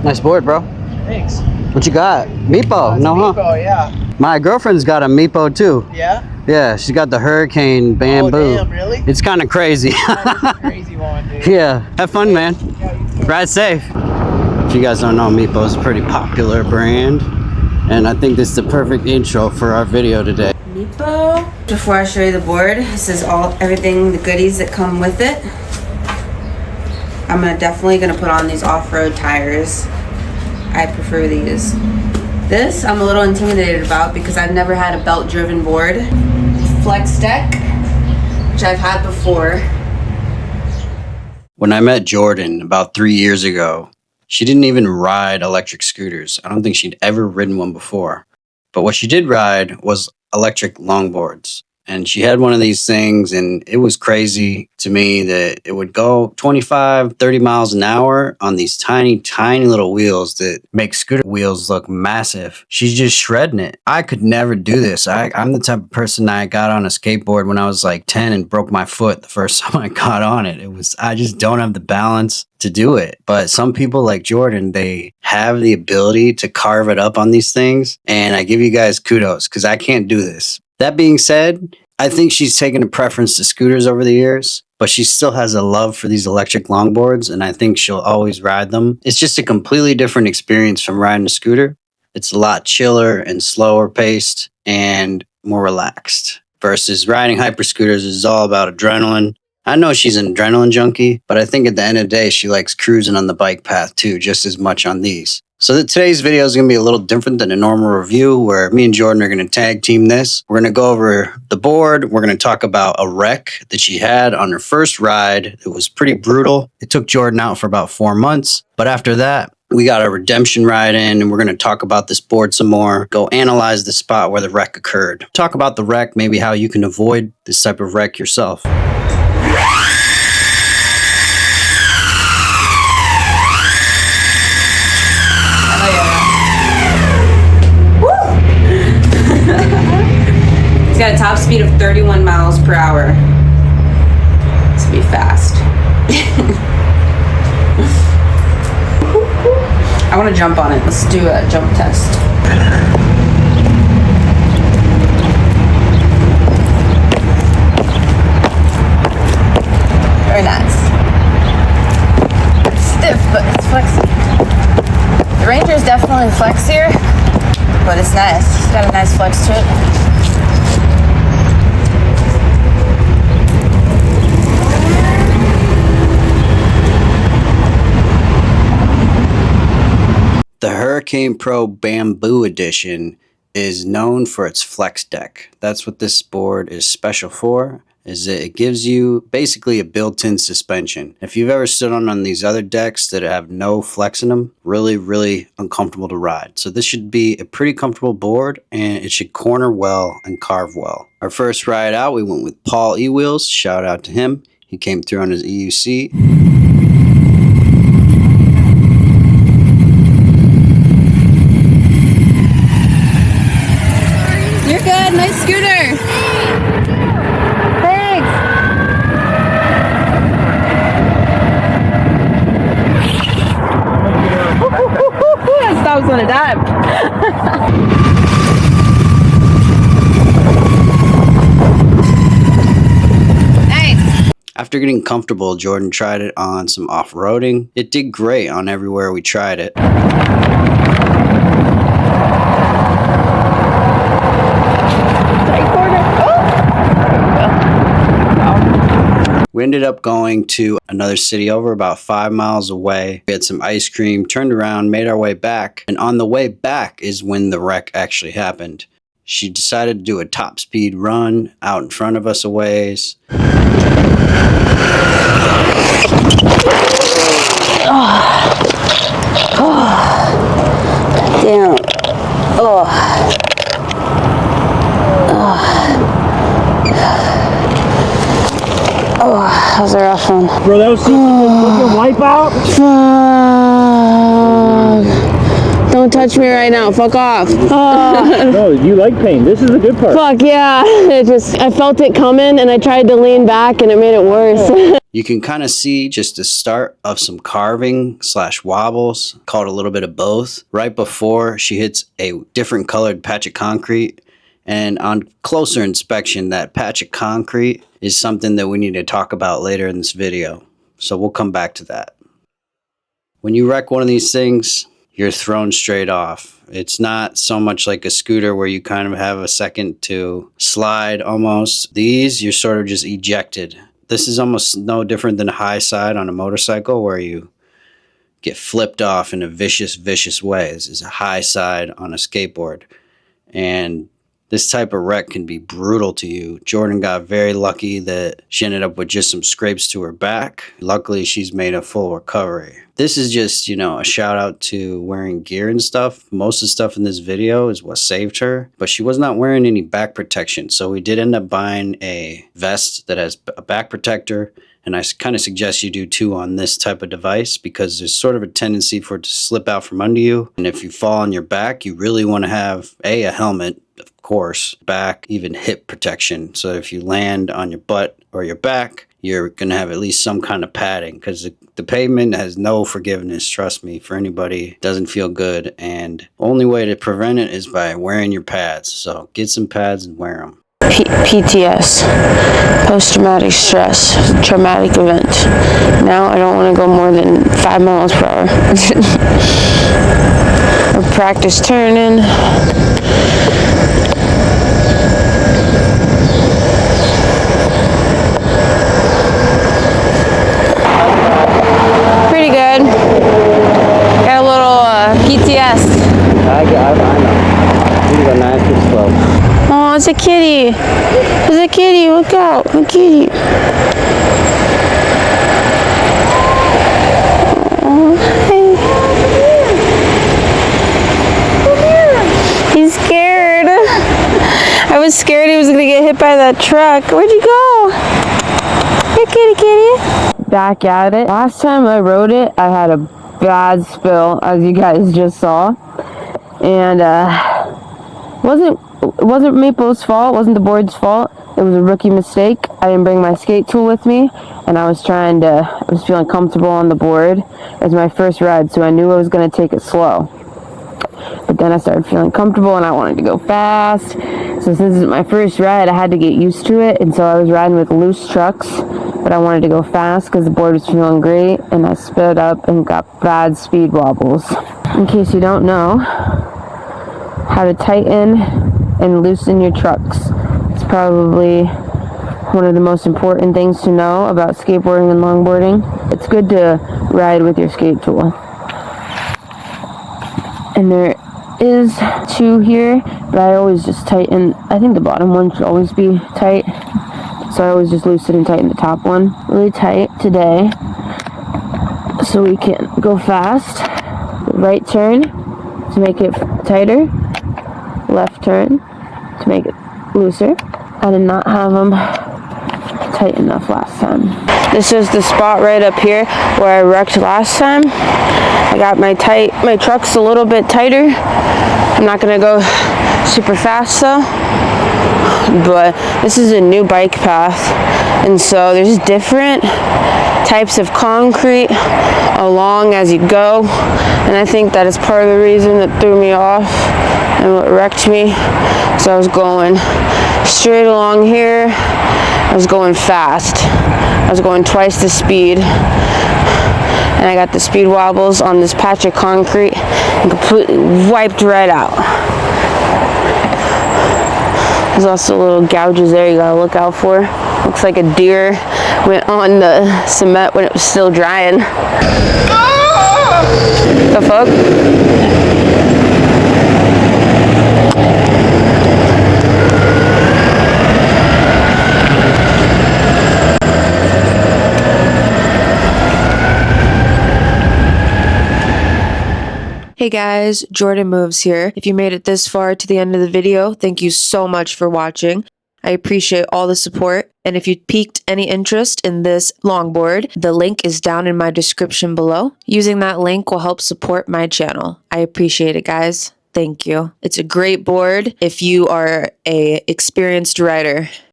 Nice board, bro. Thanks. What you got? Meepo? No, huh? Meepo, yeah. My girlfriend's got a Meepo too. Yeah? Yeah, she's got the Hurricane bamboo. Oh, damn, really? It's kind of crazy. That is a crazy one, dude. Yeah, have fun, man. Ride safe. If you guys don't know, Meepo is a pretty popular brand, and I think this is the perfect intro for our video today. Meepo. Before I show you the board, this is everything, the goodies that come with it. I'm definitely gonna put on these off-road tires. I prefer these. This I'm a little intimidated about because I've never had a belt-driven board. Flex deck, which I've had before. When I met Jordyn about 3 years ago, she didn't even ride electric scooters. I don't think she'd ever ridden one before. But what she did ride was electric longboards. And she had one of these things, and it was crazy to me that it would go 25, 30 miles an hour on these tiny, tiny little wheels that make scooter wheels look massive. She's just shredding it. I could never do this. I'm the type of person that got on a skateboard when I was like 10 and broke my foot the first time I got on it. I just don't have the balance to do it. But some people like Jordyn, they have the ability to carve it up on these things. And I give you guys kudos because I can't do this. That being said, I think she's taken a preference to scooters over the years, but she still has a love for these electric longboards, and I think she'll always ride them. It's just a completely different experience from riding a scooter. It's a lot chiller and slower paced and more relaxed versus riding hyper scooters is all about adrenaline. I know she's an adrenaline junkie, but I think at the end of the day, she likes cruising on the bike path too, just as much on these. So today's video is going to be a little different than a normal review where me and Jordyn are going to tag team this. We're going to go over the board. We're going to talk about a wreck that she had on her first ride. It was pretty brutal. It took Jordyn out for about 4 months. But after that, we got a redemption ride in, and we're going to talk about this board some more, go analyze the spot where the wreck occurred. Talk about the wreck, maybe how you can avoid this type of wreck yourself. It's got a top speed of 31 miles per hour. It's gonna be fast. I want to jump on it. Let's do a jump test. Very nice. It's stiff, but it's flexy. The Ranger's definitely flexier, but it's nice. It's got a nice flex to it. The Hurricane Pro Bamboo Edition is known for its flex deck. That's what this board is special for, is that it gives you basically a built-in suspension. If you've ever stood on these other decks that have no flex in them, really, really uncomfortable to ride. So this should be a pretty comfortable board, and it should corner well and carve well. Our first ride out, we went with Paul E-Wheels. Shout out to him. He came through on his EUC. You're good, nice scooter. Thanks. That stops on a dime. Nice. After getting comfortable, Jordyn tried it on some off-roading. It did great on everywhere we tried it. We ended up going to another city over about 5 miles away. We had some ice cream, turned around, made our way back. And on the way back is when the wreck actually happened. She decided to do a top speed run out in front of us a ways. Damn. Oh, that was a rough one. Bro, that was such a fucking wipeout. Don't touch me right now. Fuck off. No, you like pain. This is the good part. Fuck yeah. I felt it coming and I tried to lean back and it made it worse. You can kind of see just the start of some carving / wobbles, called a little bit of both, right before she hits a different colored patch of concrete. And on closer inspection, that patch of concrete is something that we need to talk about later in this video. So we'll come back to that. When you wreck one of these things, you're thrown straight off. It's not so much like a scooter where you kind of have a second to slide almost. These, you're sort of just ejected. This is almost no different than a high side on a motorcycle where you get flipped off in a vicious way. This is a high side on a skateboard. And this type of wreck can be brutal to you. Jordyn got very lucky that she ended up with just some scrapes to her back. Luckily, she's made a full recovery. This is just, a shout out to wearing gear and stuff. Most of the stuff in this video is what saved her, but she was not wearing any back protection. So we did end up buying a vest that has a back protector. And I kind of suggest you do too on this type of device because there's sort of a tendency for it to slip out from under you. And if you fall on your back, you really want to have a helmet, of course, back, even hip protection. So if you land on your butt or your back, you're going to have at least some kind of padding because the pavement has no forgiveness, trust me, for anybody. It doesn't feel good. And only way to prevent it is by wearing your pads. So get some pads and wear them. PTS, post-traumatic stress, traumatic event. Now I don't want to go more than 5 miles per hour. Or practice turning. Pretty good. Got a little PTS. I know. You go 9 to 12. Oh, it's a kitty. It's a kitty. Look out. A kitty. Oh, hi. He's scared. I was scared he was going to get hit by that truck. Where'd you go? Here, kitty. Back at it. Last time I rode it, I had a bad spill, as you guys just saw. And, it wasn't Meepo's fault, it wasn't the board's fault. It was a rookie mistake. I didn't bring my skate tool with me, and I was feeling comfortable on the board. It was my first ride, so I knew I was going to take it slow. But then I started feeling comfortable, and I wanted to go fast. So since it's my first ride, I had to get used to it, and so I was riding with loose trucks, but I wanted to go fast because the board was feeling great, and I sped up and got bad speed wobbles. In case you don't know how to tighten and loosen your trucks. It's probably one of the most important things to know about skateboarding and longboarding. It's good to ride with your skate tool. And there is 2 here, but I always just tighten. I think the bottom one should always be tight. So I always just loosen and tighten the top one really tight today so we can go fast. Right turn to make it tighter. Left turn to make it looser. I did not have them tight enough last time. This is the spot right up here where I wrecked last time. I got my trucks a little bit tighter. I'm not gonna go super fast though, but this is a new bike path, and so there's different types of concrete along as you go, and I think that is part of the reason that threw me off and what wrecked me. So I was going straight along here. I was going fast. I was going twice the speed, and I got the speed wobbles on this patch of concrete and completely wiped right out. There's also little gouges there you gotta look out for. Looks like a deer went on the cement when it was still drying. The fuck? Hey guys, Jordyn Moves here. If you made it this far to the end of the video, thank you so much for watching. I appreciate all the support, and if you piqued any interest in this longboard, the link is down in my description below. Using that link will help support my channel. I appreciate it, guys. Thank you. It's a great board if you are an experienced rider.